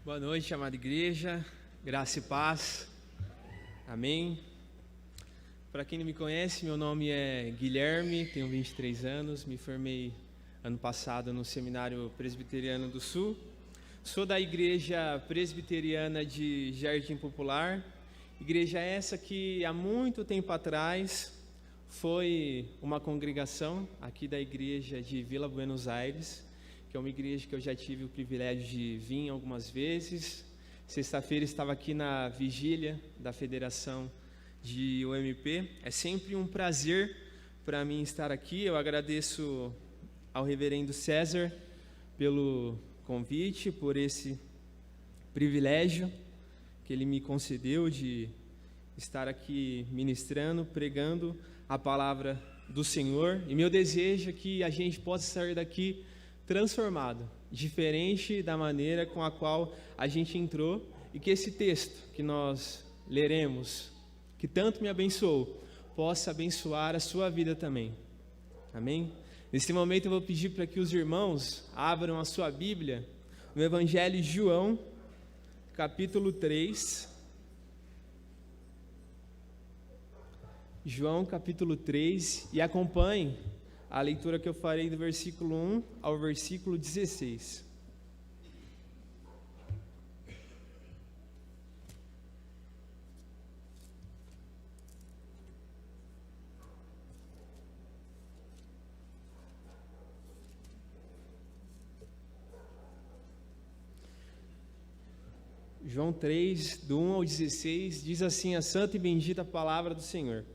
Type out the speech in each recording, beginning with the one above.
Boa noite, amada igreja, graça e paz, amém. Para quem não me conhece, meu nome é Guilherme, tenho 23 anos, me formei ano passado no Seminário Presbiteriano do Sul, sou da Igreja Presbiteriana de Jardim Popular, igreja essa que há muito tempo atrás foi uma congregação aqui da Igreja de Vila Buenos Aires, que é uma igreja que eu já tive o privilégio de vir algumas vezes. Sexta-feira estava aqui na vigília da Federação de UMP. É sempre um prazer para mim estar aqui. Eu agradeço ao reverendo César pelo convite, por esse privilégio que ele me concedeu de estar aqui ministrando, pregando a palavra do Senhor. E meu desejo é que a gente possa sair daqui transformado, diferente da maneira com a qual a gente entrou, e que esse texto que nós leremos, que tanto me abençoou, possa abençoar a sua vida também. Amém? Nesse momento eu vou pedir para que os irmãos abram a sua Bíblia no Evangelho de João, capítulo 3. João, capítulo 3, e acompanhem a leitura que eu farei do versículo 1 ao versículo 16. João 3, do 1 ao 16, diz assim a santa e bendita palavra do Senhor.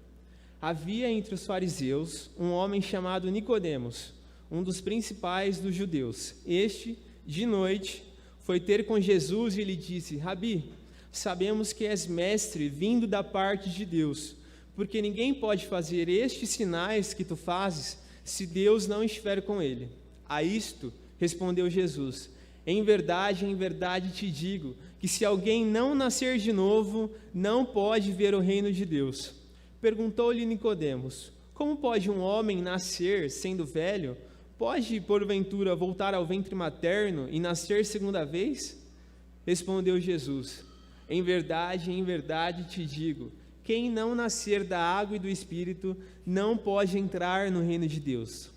Havia entre os fariseus um homem chamado Nicodemos, um dos principais dos judeus. Este, de noite, foi ter com Jesus e lhe disse: Rabi, sabemos que és mestre vindo da parte de Deus, porque ninguém pode fazer estes sinais que tu fazes se Deus não estiver com ele. A isto respondeu Jesus: em verdade te digo, que se alguém não nascer de novo, não pode ver o reino de Deus. Perguntou-lhe Nicodemos: como pode um homem nascer sendo velho? Pode, porventura, voltar ao ventre materno e nascer segunda vez? Respondeu Jesus: em verdade te digo, quem não nascer da água e do Espírito não pode entrar no reino de Deus.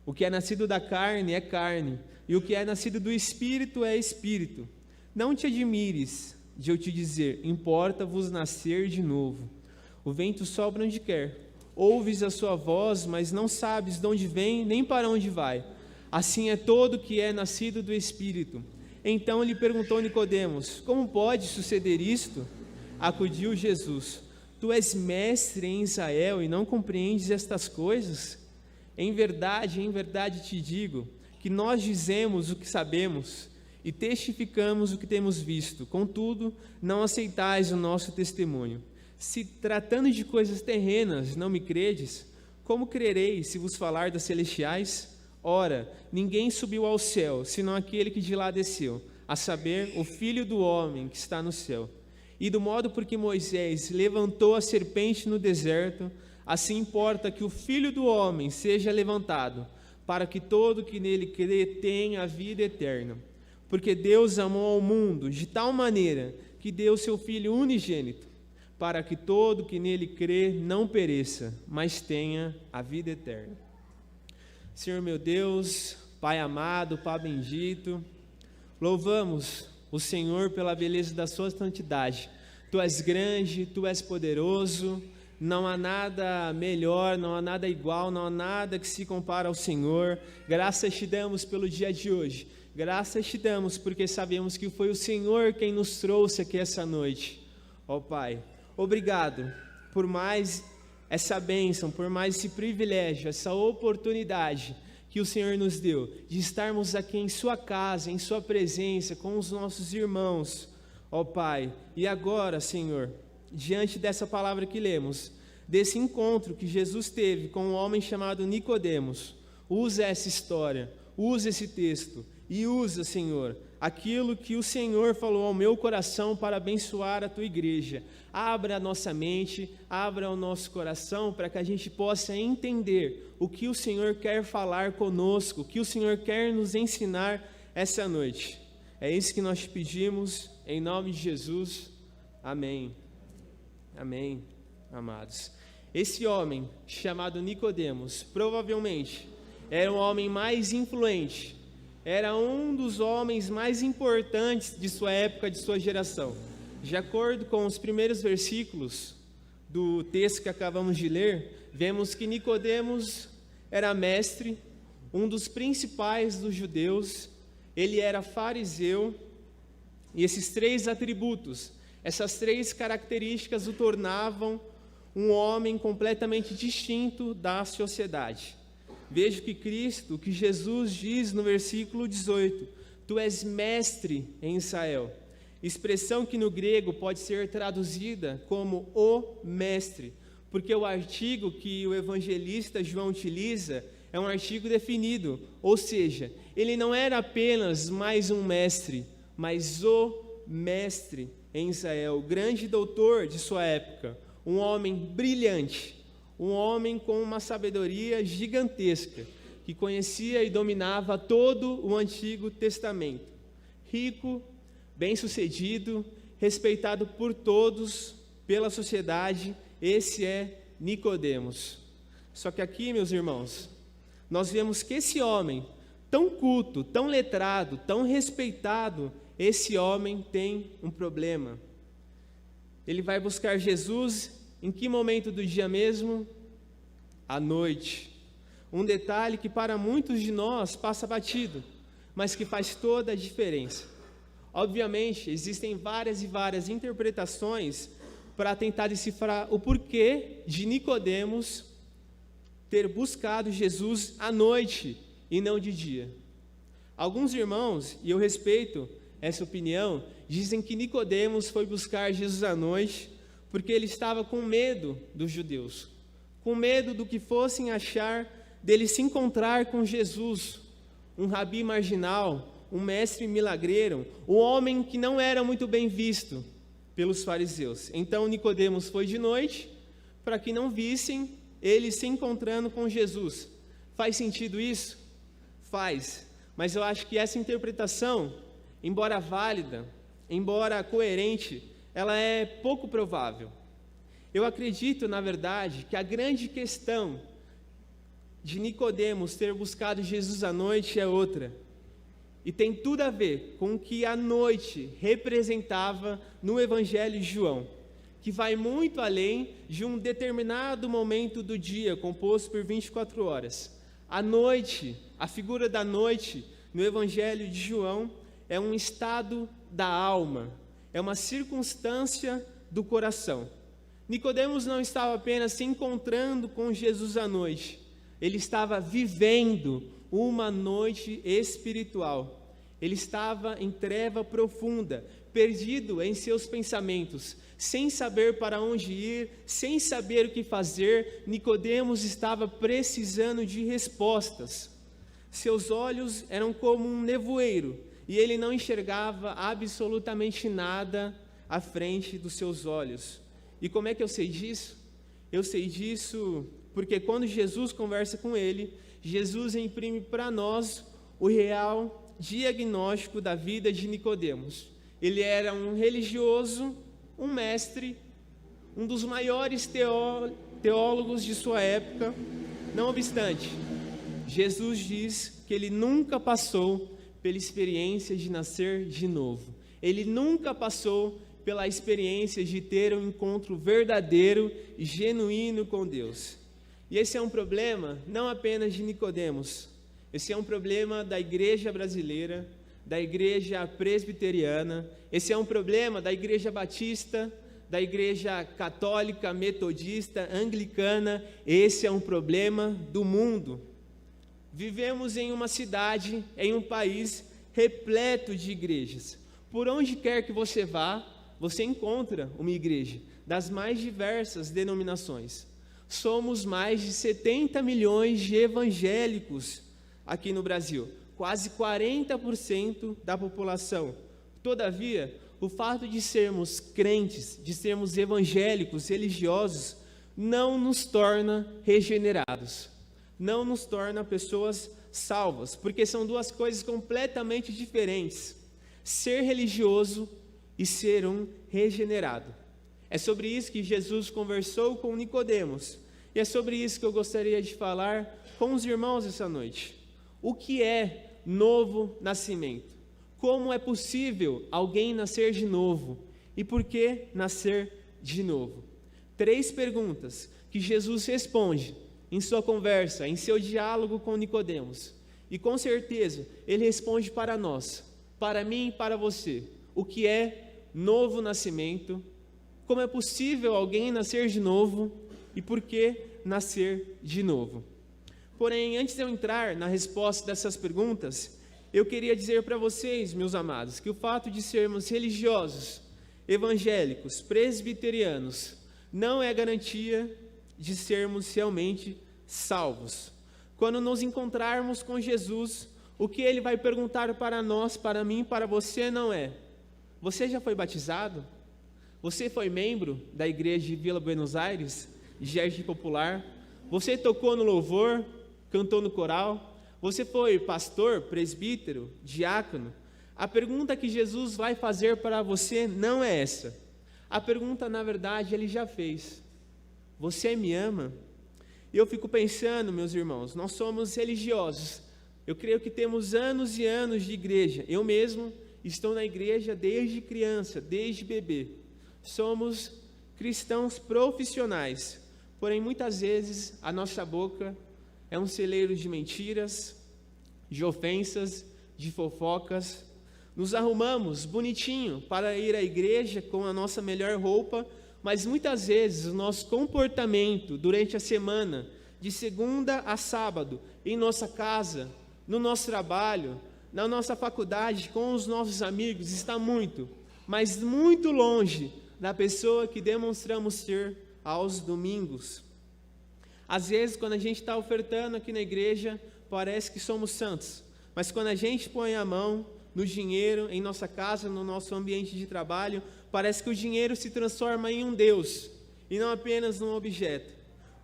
O que é nascido da carne é carne, e o que é nascido do Espírito é Espírito. Não te admires de eu te dizer: importa-vos nascer de novo. O vento sopra onde quer, ouves a sua voz, mas não sabes de onde vem nem para onde vai. Assim é todo que é nascido do Espírito. Então lhe perguntou Nicodemos: como pode suceder isto? Acudiu Jesus: tu és mestre em Israel e não compreendes estas coisas? Em verdade te digo, que nós dizemos o que sabemos e testificamos o que temos visto, contudo não aceitais o nosso testemunho. Se tratando de coisas terrenas não me credes, como crereis se vos falar das celestiais? Ora, ninguém subiu ao céu, senão aquele que de lá desceu, a saber, o Filho do homem que está no céu. E do modo por que Moisés levantou a serpente no deserto, assim importa que o Filho do homem seja levantado, para que todo que nele crê tenha a vida eterna. Porque Deus amou ao mundo de tal maneira que deu seu Filho unigênito, para que todo que nele crê não pereça, mas tenha a vida eterna. Senhor meu Deus, Pai amado, Pai bendito, louvamos o Senhor pela beleza da sua santidade. Tu és grande, Tu és poderoso, não há nada melhor, não há nada igual, não há nada que se compara ao Senhor. Graças te damos pelo dia de hoje, graças te damos porque sabemos que foi o Senhor quem nos trouxe aqui essa noite. Ó Pai, obrigado por mais essa bênção, por mais esse privilégio, essa oportunidade que o Senhor nos deu, de estarmos aqui em sua casa, em sua presença, com os nossos irmãos, ó Pai. E agora, Senhor, diante dessa palavra que lemos, desse encontro que Jesus teve com um homem chamado Nicodemos, usa essa história, usa esse texto, e usa, Senhor, aquilo que o Senhor falou ao meu coração para abençoar a tua igreja. Abra a nossa mente, abra o nosso coração para que a gente possa entender o que o Senhor quer falar conosco, o que o Senhor quer nos ensinar essa noite. É isso que nós te pedimos, em nome de Jesus. Amém. Amém, amados. Esse homem, chamado Nicodemos, provavelmente era o homem mais influente, era um dos homens mais importantes de sua época, de sua geração. De acordo com os primeiros versículos do texto que acabamos de ler, vemos que Nicodemos era mestre, um dos principais dos judeus, ele era fariseu, e esses três atributos, essas três características o tornavam um homem completamente distinto da sociedade. Vejo que Cristo, que Jesus diz no versículo 18, tu és mestre em Israel, expressão que no grego pode ser traduzida como o mestre, porque o artigo que o evangelista João utiliza é um artigo definido, ou seja, ele não era apenas mais um mestre, mas o mestre em Israel, o grande doutor de sua época, um homem brilhante, um homem com uma sabedoria gigantesca, que conhecia e dominava todo o Antigo Testamento, rico, bem-sucedido, respeitado por todos, pela sociedade. Esse é Nicodemos. Só que aqui, meus irmãos, nós vemos que esse homem, tão culto, tão letrado, tão respeitado, esse homem tem um problema. Ele vai buscar Jesus em que momento do dia mesmo? À noite. Um detalhe que para muitos de nós passa batido, mas que faz toda a diferença. Obviamente, existem várias e várias interpretações para tentar decifrar o porquê de Nicodemos ter buscado Jesus à noite e não de dia. Alguns irmãos, e eu respeito essa opinião, dizem que Nicodemos foi buscar Jesus à noite porque ele estava com medo dos judeus, com medo do que fossem achar dele se encontrar com Jesus, um rabi marginal, um mestre milagreiro, um homem que não era muito bem visto pelos fariseus. Então Nicodemos foi de noite para que não vissem ele se encontrando com Jesus. Faz sentido isso? Faz. Mas eu acho que essa interpretação, embora válida, embora coerente, ela é pouco provável. Eu acredito, na verdade, que a grande questão de Nicodemos ter buscado Jesus à noite é outra. E tem tudo a ver com o que a noite representava no Evangelho de João, que vai muito além de um determinado momento do dia, composto por 24 horas. A noite, a figura da noite no Evangelho de João é um estado da alma, é uma circunstância do coração. Nicodemos não estava apenas se encontrando com Jesus à noite, ele estava vivendo uma noite espiritual. Ele estava em treva profunda, perdido em seus pensamentos, sem saber para onde ir, sem saber o que fazer. Nicodemos estava precisando de respostas. Seus olhos eram como um nevoeiro, e ele não enxergava absolutamente nada à frente dos seus olhos. E como é que eu sei disso? Eu sei disso porque quando Jesus conversa com ele, Jesus imprime para nós o real diagnóstico da vida de Nicodemos. Ele era um religioso, um mestre, um dos maiores teólogos de sua época. Não obstante, Jesus diz que ele nunca passou pela experiência de nascer de novo. Ele nunca passou pela experiência de ter um encontro verdadeiro e genuíno com Deus. E esse é um problema não apenas de Nicodemos, esse é um problema da igreja brasileira, da igreja presbiteriana, esse é um problema da igreja batista, da igreja católica, metodista, anglicana, esse é um problema do mundo. Vivemos em uma cidade, em um país repleto de igrejas. Por onde quer que você vá, você encontra uma igreja, das mais diversas denominações. Somos mais de 70 milhões de evangélicos aqui no Brasil, quase 40% da população. Todavia, o fato de sermos crentes, de sermos evangélicos, religiosos, não nos torna regenerados, não nos torna pessoas salvas, porque são duas coisas completamente diferentes: ser religioso e ser um regenerado. É sobre isso que Jesus conversou com Nicodemos, e é sobre isso que eu gostaria de falar com os irmãos essa noite. O que é novo nascimento? Como é possível alguém nascer de novo? E por que nascer de novo? 3 perguntas que Jesus responde em sua conversa, em seu diálogo com Nicodemos. E com certeza ele responde para nós, para mim e para você. O que é novo nascimento? Como é possível alguém nascer de novo? E por que nascer de novo? Porém, antes de eu entrar na resposta dessas perguntas, eu queria dizer para vocês, meus amados, que o fato de sermos religiosos, evangélicos, presbiterianos, não é garantia de sermos realmente salvos. Quando nos encontrarmos com Jesus, o que Ele vai perguntar para nós, para mim, para você não é: você já foi batizado? Você foi membro da igreja de Vila Buenos Aires, Jardim Popular? Você tocou no louvor, cantou no coral? Você foi pastor, presbítero, diácono? A pergunta que Jesus vai fazer para você não é essa. A pergunta, na verdade, Ele já fez: você me ama? E eu fico pensando, meus irmãos, nós somos religiosos. Eu creio que temos anos e anos de igreja. Eu mesmo estou na igreja desde criança, desde bebê. Somos cristãos profissionais. Porém, muitas vezes, a nossa boca é um celeiro de mentiras, de ofensas, de fofocas. Nos arrumamos bonitinho para ir à igreja com a nossa melhor roupa, mas muitas vezes o nosso comportamento durante a semana, de segunda a sábado, em nossa casa, no nosso trabalho, na nossa faculdade, com os nossos amigos, está muito, mas muito longe da pessoa que demonstramos ser aos domingos. Às vezes, quando a gente está ofertando aqui na igreja, parece que somos santos, mas quando a gente põe a mão no dinheiro, em nossa casa, no nosso ambiente de trabalho, parece que o dinheiro se transforma em um Deus, e não apenas num objeto.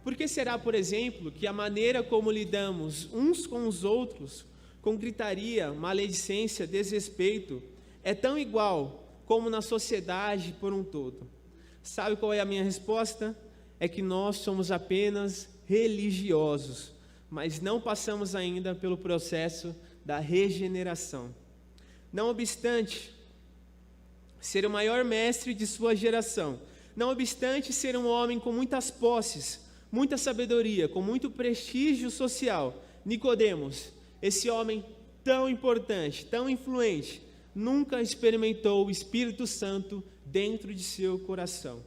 Por que será, por exemplo, que a maneira como lidamos uns com os outros, com gritaria, maledicência, desrespeito, é tão igual como na sociedade por um todo? Sabe qual é a minha resposta? É que nós somos apenas religiosos, mas não passamos ainda pelo processo da regeneração. Não obstante ser o maior mestre de sua geração, não obstante ser um homem com muitas posses, muita sabedoria, com muito prestígio social, Nicodemos, esse homem tão importante, tão influente, nunca experimentou o Espírito Santo dentro de seu coração.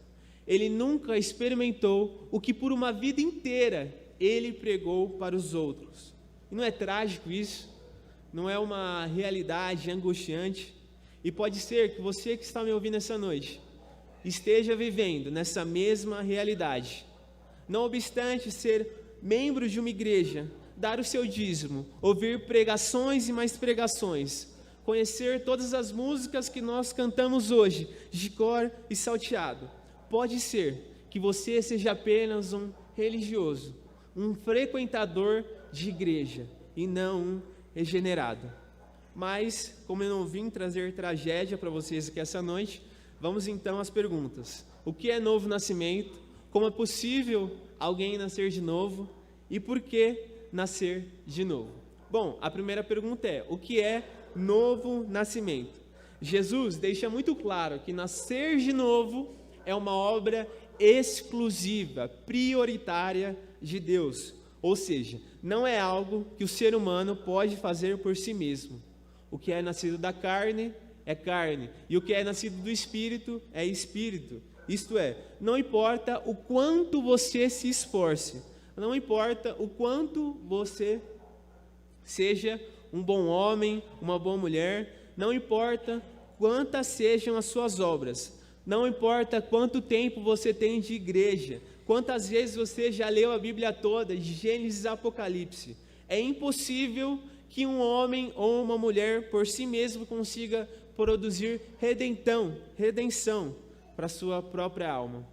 Ele nunca experimentou o que por uma vida inteira ele pregou para os outros. E não é trágico isso? Não é uma realidade angustiante? E pode ser que você que está me ouvindo essa noite esteja vivendo nessa mesma realidade. Não obstante ser membro de uma igreja, dar o seu dízimo, ouvir pregações e mais pregações, conhecer todas as músicas que nós cantamos hoje, de cor e salteado, pode ser que você seja apenas um religioso, um frequentador de igreja e não um regenerado. Mas, como eu não vim trazer tragédia para vocês aqui essa noite, vamos então às perguntas. O que é novo nascimento? Como é possível alguém nascer de novo? E por que nascer de novo? Bom, a primeira pergunta é: o que é novo nascimento? Jesus deixa muito claro que nascer de novo é uma obra exclusiva, prioritária de Deus. Ou seja, não é algo que o ser humano pode fazer por si mesmo. O que é nascido da carne é carne, e o que é nascido do Espírito é Espírito. Isto é, não importa o quanto você se esforce, não importa o quanto você seja um bom homem, uma boa mulher, não importa quantas sejam as suas obras, não importa quanto tempo você tem de igreja, quantas vezes você já leu a Bíblia toda, de Gênesis a Apocalipse, é impossível que um homem ou uma mulher por si mesmo consiga produzir redenção para a sua própria alma.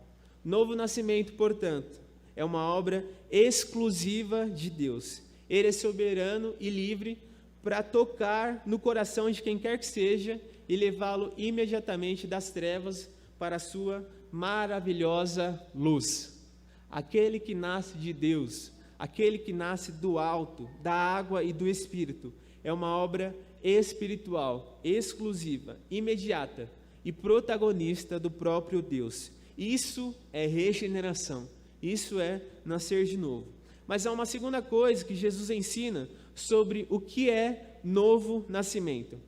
Novo nascimento, portanto, é uma obra exclusiva de Deus. Ele é soberano e livre para tocar no coração de quem quer que seja e levá-lo imediatamente das trevas para a sua maravilhosa luz. Aquele que nasce de Deus, aquele que nasce do alto, da água e do Espírito, é uma obra espiritual, exclusiva, imediata e protagonista do próprio Deus. Isso é regeneração, isso é nascer de novo. Mas há uma segunda coisa que Jesus ensina sobre o que é novo nascimento.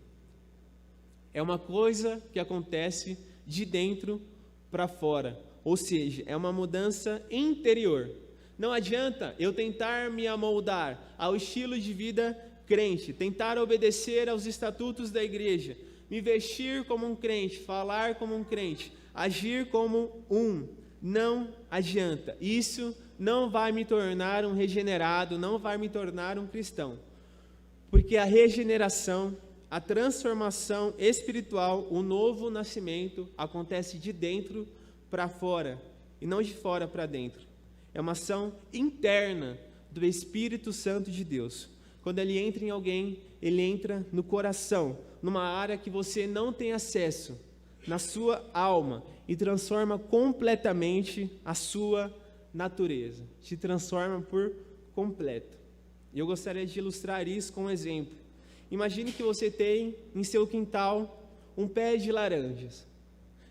É uma coisa que acontece de dentro para fora, ou seja, é uma mudança interior. Não adianta eu tentar me amoldar ao estilo de vida crente, tentar obedecer aos estatutos da igreja, me vestir como um crente, falar como um crente, agir como um. Não adianta. Isso não vai me tornar um regenerado, não vai me tornar um cristão. Porque a regeneração, a transformação espiritual, o novo nascimento acontece de dentro para fora e não de fora para dentro. É uma ação interna do Espírito Santo de Deus. Quando ele entra em alguém, ele entra no coração, numa área que você não tem acesso, na sua alma, e transforma completamente a sua natureza. Te transforma por completo. E eu gostaria de ilustrar isso com um exemplo. Imagine que você tem em seu quintal um pé de laranjas,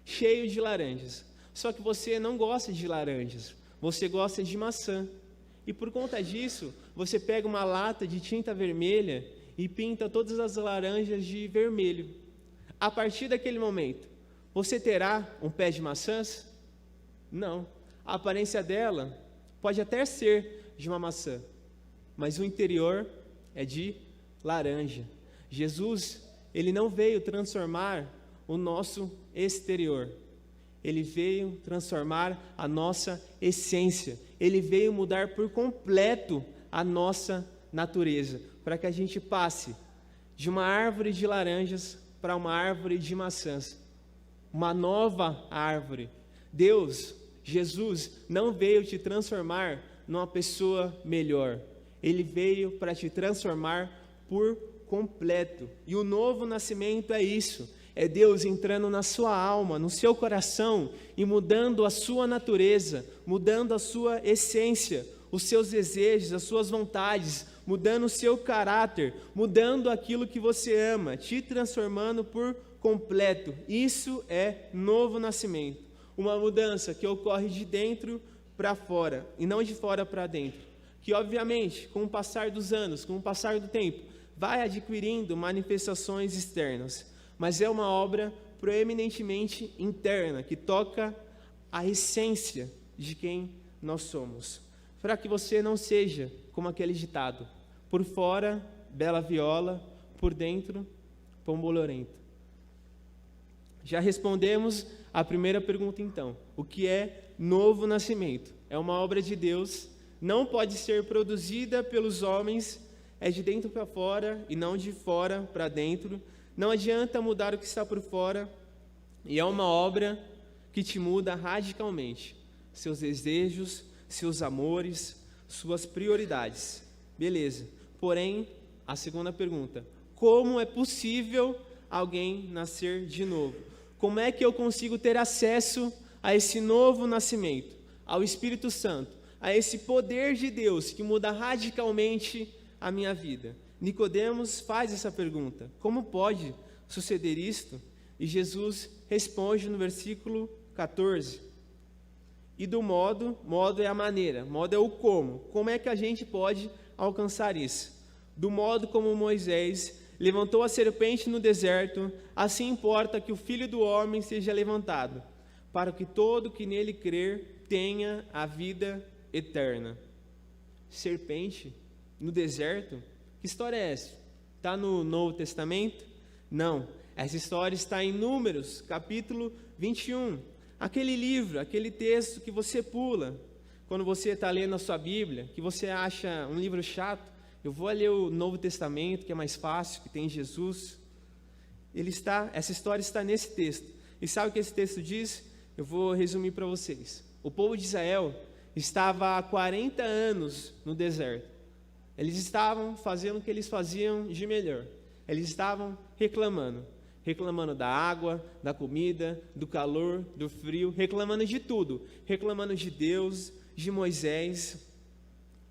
cheio de laranjas. Só que você não gosta de laranjas, você gosta de maçã. E por conta disso, você pega uma lata de tinta vermelha e pinta todas as laranjas de vermelho. A partir daquele momento, você terá um pé de maçãs? Não. A aparência dela pode até ser de uma maçã, mas o interior é de laranja. Jesus, ele não veio transformar o nosso exterior. Ele veio transformar a nossa essência. Ele veio mudar por completo a nossa natureza, para que a gente passe de uma árvore de laranjas para uma árvore de maçãs, uma nova árvore. Deus, Jesus, não veio te transformar numa pessoa melhor. Ele veio para te transformar por completo. E o novo nascimento é isso. É Deus entrando na sua alma, no seu coração e mudando a sua natureza, mudando a sua essência, os seus desejos, as suas vontades, mudando o seu caráter, mudando aquilo que você ama, te transformando por completo. Isso é novo nascimento. Uma mudança que ocorre de dentro para fora e não de fora para dentro. Que obviamente, com o passar dos anos, com o passar do tempo, vai adquirindo manifestações externas. Mas é uma obra proeminentemente interna, que toca a essência de quem nós somos. Para que você não seja como aquele ditado: por fora, bela viola, por dentro, pão bolorento. Já respondemos a primeira pergunta então. O que é novo nascimento? É uma obra de Deus, não pode ser produzida pelos homens, é de dentro para fora e não de fora para dentro. Não adianta mudar o que está por fora, e é uma obra que te muda radicalmente. Seus desejos, seus amores, suas prioridades. Beleza. Porém, a segunda pergunta: como é possível alguém nascer de novo? Como é que eu consigo ter acesso a esse novo nascimento, ao Espírito Santo, a esse poder de Deus que muda radicalmente a minha vida? Nicodemos faz essa pergunta: como pode suceder isto? E Jesus responde no versículo 14. E do modo é a maneira, modo é o como é que a gente pode alcançar isso? Do modo como Moisés levantou a serpente no deserto, assim importa que o Filho do Homem seja levantado, para que todo que nele crer tenha a vida eterna. Serpente no deserto? Que história é essa? Está no Novo Testamento? Não, essa história está em Números, capítulo 21. Aquele livro, aquele texto que você pula quando você está lendo a sua Bíblia, que você acha um livro chato, Eu vou ler o Novo Testamento, que é mais fácil, que tem Jesus. Essa história está nesse texto. E sabe o que esse texto diz? Eu vou resumir para vocês. O povo de Israel estava há 40 anos no deserto. Eles estavam fazendo o que eles faziam de melhor. Eles estavam reclamando da água, da comida, do calor, do frio, reclamando de tudo, reclamando de Deus, de Moisés,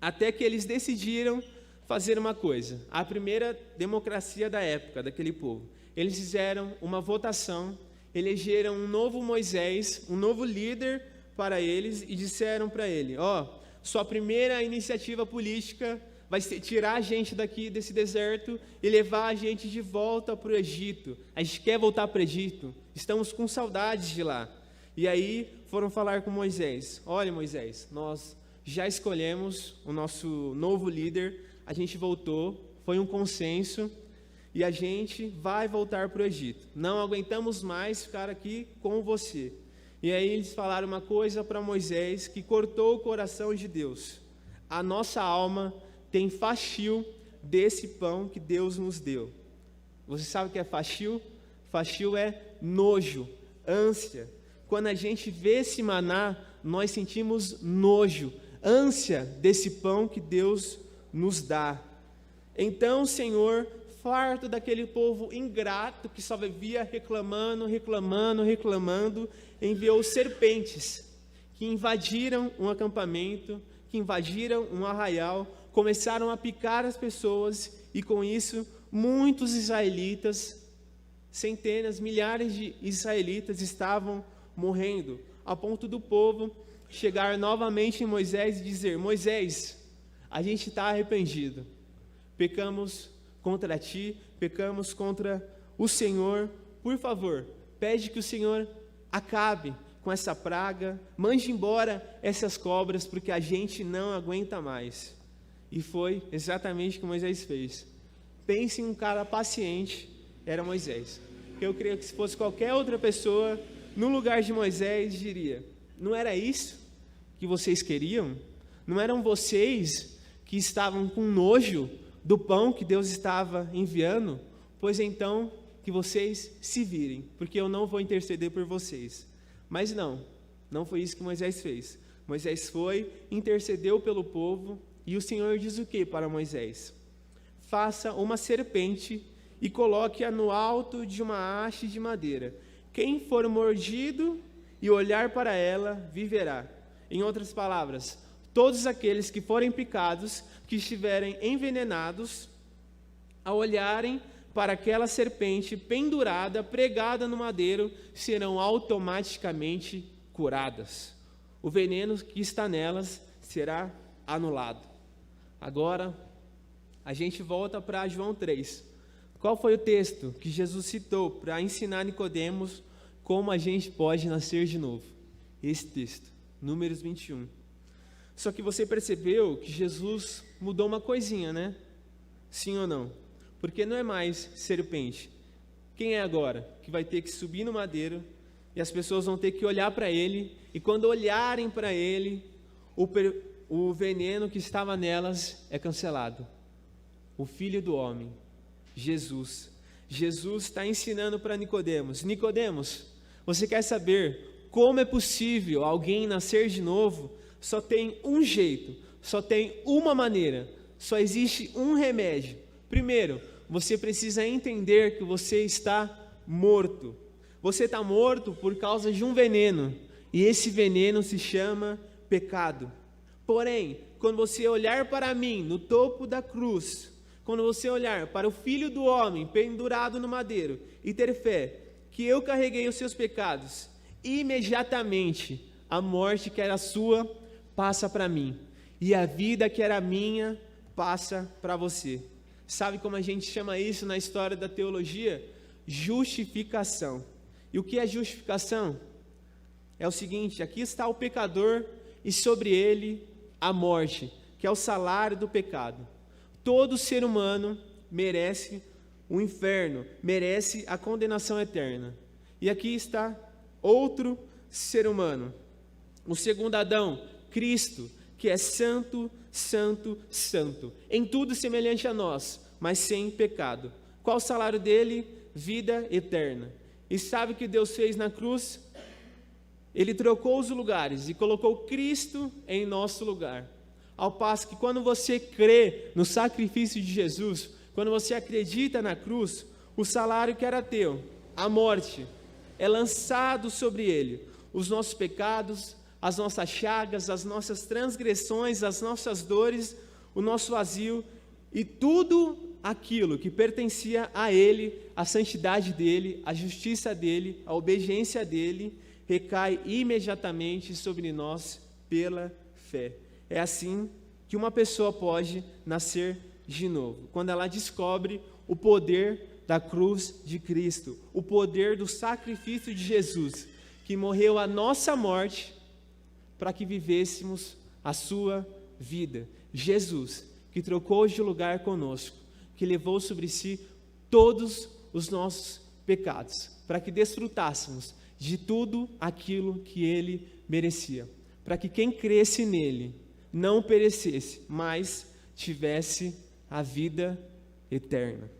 até que eles decidiram fazer uma coisa, a primeira democracia da época, daquele povo. Eles fizeram uma votação, elegeram um novo Moisés, um novo líder para eles e disseram para ele, sua primeira iniciativa política vai ser tirar a gente daqui desse deserto e levar a gente de volta para o Egito. A gente quer voltar para o Egito, estamos com saudades de lá. E aí foram falar com Moisés, olha Moisés, nós já escolhemos o nosso novo líder, a gente voltou, foi um consenso e a gente vai voltar para o Egito. Não aguentamos mais ficar aqui com você. E aí eles falaram uma coisa para Moisés que cortou o coração de Deus. A nossa alma tem fastio desse pão que Deus nos deu. Você sabe o que é fastio? Fastio é nojo, ânsia. Quando a gente vê esse maná, nós sentimos nojo, ânsia desse pão que Deus nos dá. Então o Senhor, farto daquele povo ingrato que só vivia reclamando, enviou serpentes que invadiram um acampamento, que invadiram um arraial, começaram a picar as pessoas e com isso muitos israelitas, centenas, milhares de israelitas estavam morrendo, a ponto do povo chegar novamente em Moisés e dizer, Moisés, a gente está arrependido, pecamos contra ti, pecamos contra o Senhor, por favor, pede que o Senhor acabe com essa praga, mande embora essas cobras, porque a gente não aguenta mais. E foi exatamente o que Moisés fez. Pense em um cara paciente, era Moisés. Eu creio que se fosse qualquer outra pessoa, no lugar de Moisés, diria, não era isso que vocês queriam? Não eram vocês que estavam com nojo do pão que Deus estava enviando? Pois então, que vocês se virem, porque eu não vou interceder por vocês. Mas não foi isso que Moisés fez. Moisés foi, intercedeu pelo povo, e o Senhor diz o que para Moisés? Faça uma serpente e coloque-a no alto de uma haste de madeira. Quem for mordido e olhar para ela, viverá. Em outras palavras, todos aqueles que forem picados, que estiverem envenenados, ao olharem para aquela serpente pendurada, pregada no madeiro, serão automaticamente curadas. O veneno que está nelas será anulado. Agora, a gente volta para João 3. Qual foi o texto que Jesus citou para ensinar Nicodemos como a gente pode nascer de novo? Esse texto, Números 21. Só que você percebeu que Jesus mudou uma coisinha, né? Sim ou não? Porque não é mais serpente. Quem é agora que vai ter que subir no madeiro e as pessoas vão ter que olhar para ele, e quando olharem para ele, o veneno que estava nelas é cancelado. O Filho do Homem, Jesus. Jesus está ensinando para Nicodemos. Nicodemos, você quer saber como é possível alguém nascer de novo? Só tem um jeito, só tem uma maneira, só existe um remédio. Primeiro, você precisa entender que você está morto. Você está morto por causa de um veneno, e esse veneno se chama pecado. Porém, quando você olhar para mim no topo da cruz, quando você olhar para o Filho do Homem pendurado no madeiro e ter fé que eu carreguei os seus pecados, imediatamente a morte que era sua passa para mim, e a vida que era minha passa para você. Sabe como a gente chama isso na história da teologia? Justificação. E o que é justificação? É o seguinte, aqui está o pecador e sobre ele a morte, que é o salário do pecado. Todo ser humano merece o inferno, merece a condenação eterna. E aqui está outro ser humano, o segundo Adão, Cristo, que é santo, santo, santo, em tudo semelhante a nós, mas sem pecado. Qual o salário dele? Vida eterna. E sabe o que Deus fez na cruz? Ele trocou os lugares e colocou Cristo em nosso lugar. Ao passo que quando você crê no sacrifício de Jesus, quando você acredita na cruz, o salário que era teu, a morte, é lançado sobre ele. Os nossos pecados, as nossas chagas, as nossas transgressões, as nossas dores, o nosso vazio e tudo aquilo que pertencia a ele, a santidade dele, a justiça dele, a obediência dele, recai imediatamente sobre nós pela fé. É assim que uma pessoa pode nascer de novo, quando ela descobre o poder da cruz de Cristo, o poder do sacrifício de Jesus, que morreu a nossa morte para que vivêssemos a sua vida. Jesus, que trocou de lugar conosco, que levou sobre si todos os nossos pecados, para que desfrutássemos de tudo aquilo que ele merecia, para que quem cresce nele não perecesse, mas tivesse a vida eterna.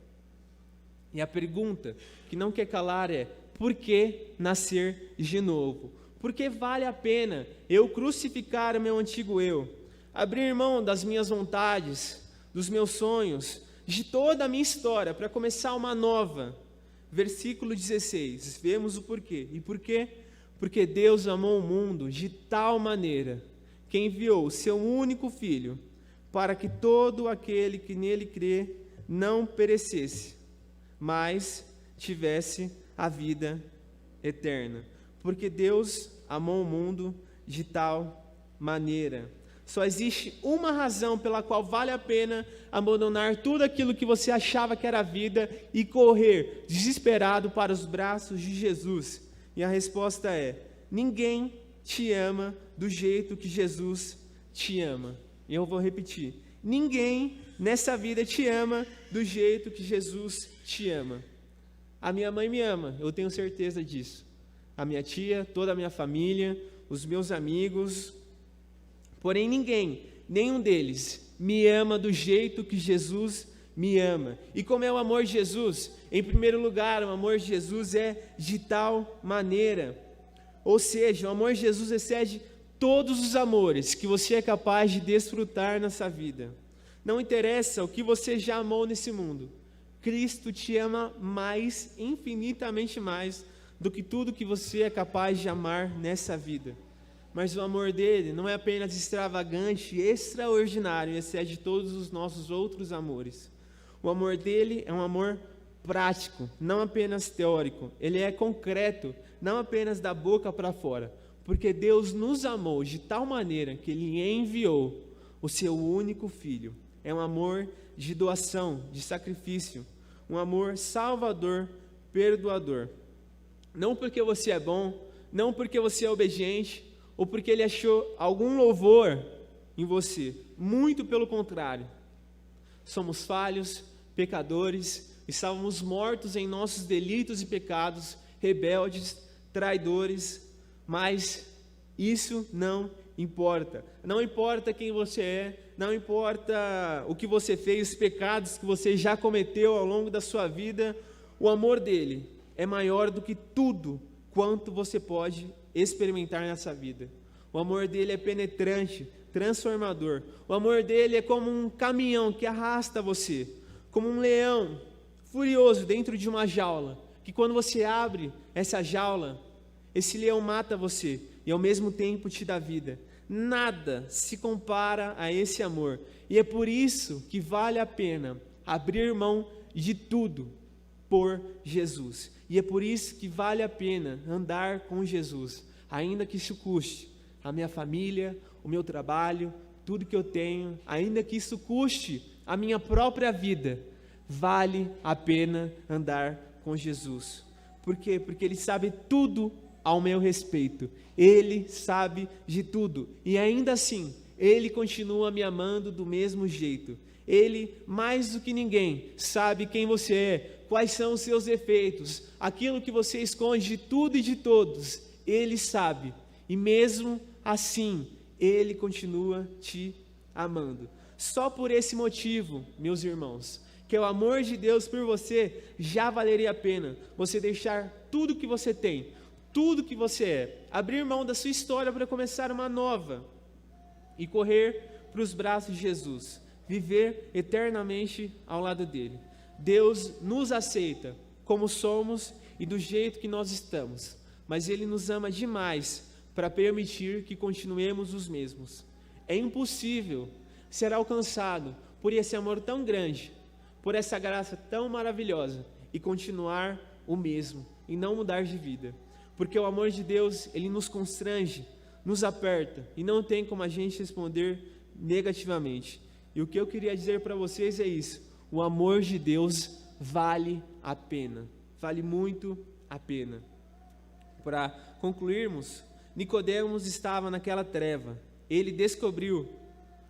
E a pergunta que não quer calar é: por que nascer de novo? Por que vale a pena eu crucificar o meu antigo eu, abrir mão das minhas vontades, dos meus sonhos, de toda a minha história, para começar uma nova? Versículo 16, vemos o porquê. E por quê? Porque Deus amou o mundo de tal maneira que enviou o seu único Filho, para que todo aquele que nele crê não perecesse, mas tivesse a vida eterna. Porque Deus amou o mundo de tal maneira. Só existe uma razão pela qual vale a pena abandonar tudo aquilo que você achava que era vida e correr desesperado para os braços de Jesus. E a resposta é: ninguém te ama do jeito que Jesus te ama. E eu vou repetir: ninguém nessa vida te ama do jeito que Jesus te ama. A minha mãe me ama, eu tenho certeza disso. A minha tia, toda a minha família, os meus amigos. Porém ninguém, nenhum deles, me ama do jeito que Jesus me ama. E como é o amor de Jesus? Em primeiro lugar, o amor de Jesus é de tal maneira. Ou seja, o amor de Jesus excede todos os amores que você é capaz de desfrutar nessa vida. Não interessa o que você já amou nesse mundo. Cristo te ama mais, infinitamente mais, do que tudo que você é capaz de amar nessa vida. Mas o amor dele não é apenas extravagante e extraordinário, excede todos os nossos outros amores. O amor dele é um amor prático, não apenas teórico. Ele é concreto, não apenas da boca para fora. Porque Deus nos amou de tal maneira que ele enviou o seu único Filho. É um amor de doação, de sacrifício. Um amor salvador, perdoador. Não porque você é bom, não porque você é obediente, ou porque ele achou algum louvor em você. Muito pelo contrário. Somos falhos, pecadores, estávamos mortos em nossos delitos e pecados, rebeldes, traidores, mas isso não importa. Não importa quem você é, não importa o que você fez, os pecados que você já cometeu ao longo da sua vida, o amor dele é maior do que tudo quanto você pode experimentar nessa vida. O amor dele é penetrante, transformador. O amor dele é como um caminhão que arrasta você, como um leão furioso dentro de uma jaula, que quando você abre essa jaula, esse leão mata você e ao mesmo tempo te dá vida. Nada se compara a esse amor. E é por isso que vale a pena abrir mão de tudo por Jesus. E é por isso que vale a pena andar com Jesus, ainda que isso custe a minha família, o meu trabalho, tudo que eu tenho, ainda que isso custe a minha própria vida, vale a pena andar com Jesus. Por quê? Porque Ele sabe tudo ao meu respeito. Ele sabe de tudo. E ainda assim, Ele continua me amando do mesmo jeito. Ele, mais do que ninguém, sabe quem você é, quais são os seus defeitos, aquilo que você esconde de tudo e de todos. Ele sabe. E mesmo assim, Ele continua te amando. Só por esse motivo, meus irmãos, que é o amor de Deus por você, já valeria a pena você deixar tudo que você tem, tudo que você é, abrir mão da sua história para começar uma nova e correr para os braços de Jesus, viver eternamente ao lado dele. Deus nos aceita como somos e do jeito que nós estamos, mas Ele nos ama demais para permitir que continuemos os mesmos. É impossível ser alcançado por esse amor tão grande, por essa graça tão maravilhosa e continuar o mesmo e não mudar de vida, porque o amor de Deus, Ele nos constrange, nos aperta e não tem como a gente responder negativamente. E o que eu queria dizer para vocês é isso: o amor de Deus vale a pena, vale muito a pena. Para concluirmos, Nicodemos estava naquela treva. Ele descobriu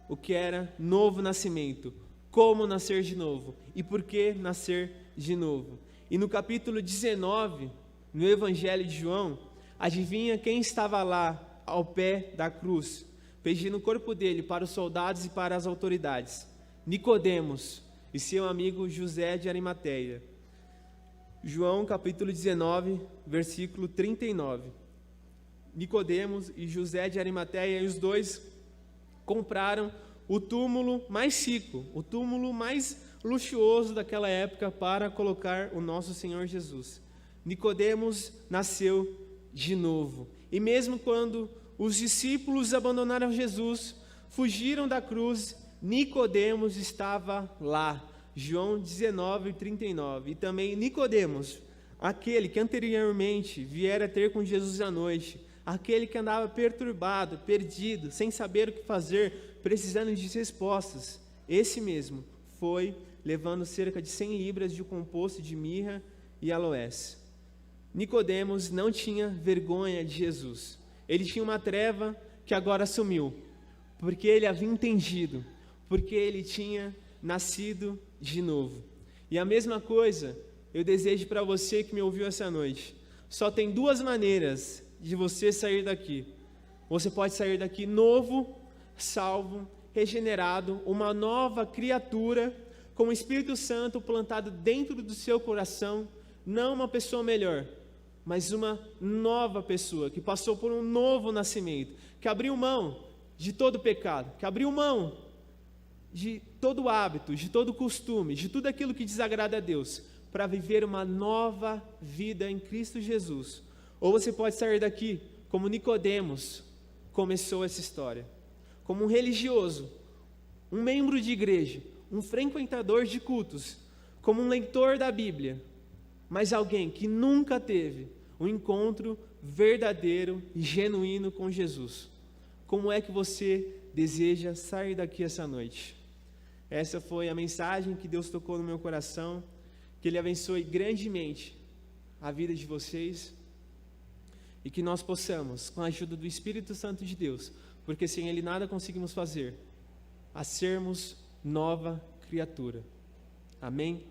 o que era novo nascimento, como nascer de novo e por que nascer de novo. E no capítulo 19, no Evangelho de João, adivinha quem estava lá ao pé da cruz, pedindo o corpo dele para os soldados e para as autoridades? Nicodemos e seu amigo José de Arimateia. João capítulo 19, versículo 39. Nicodemos e José de Arimateia, e os dois compraram o túmulo mais rico, o túmulo mais luxuoso daquela época para colocar o nosso Senhor Jesus. Nicodemos nasceu de novo. E mesmo quando os discípulos abandonaram Jesus, fugiram da cruz, Nicodemos estava lá. João 19, 39. E também Nicodemos, aquele que anteriormente viera ter com Jesus à noite, aquele que andava perturbado, perdido, sem saber o que fazer, precisando de respostas, esse mesmo foi levando cerca de 100 libras de composto de mirra e aloés. Nicodemos não tinha vergonha de Jesus. Ele tinha uma treva que agora sumiu, porque ele havia entendido, porque ele tinha nascido de novo. E a mesma coisa eu desejo para você que me ouviu essa noite. Só tem duas maneiras de você sair daqui. Você pode sair daqui novo, salvo, regenerado, uma nova criatura, com o Espírito Santo plantado dentro do seu coração, não uma pessoa melhor, mas uma nova pessoa, que passou por um novo nascimento, que abriu mão de todo pecado, que abriu mão de todo hábito, de todo costume, de tudo aquilo que desagrada a Deus, para viver uma nova vida em Cristo Jesus. Ou você pode sair daqui como Nicodemos começou essa história, como um religioso, um membro de igreja, um frequentador de cultos, como um leitor da Bíblia, mas alguém que nunca teve um encontro verdadeiro e genuíno com Jesus. Como é que você deseja sair daqui essa noite? Essa foi a mensagem que Deus tocou no meu coração. Que Ele abençoe grandemente a vida de vocês e que nós possamos, com a ajuda do Espírito Santo de Deus, porque sem Ele nada conseguimos fazer, a sermos nova criatura. Amém?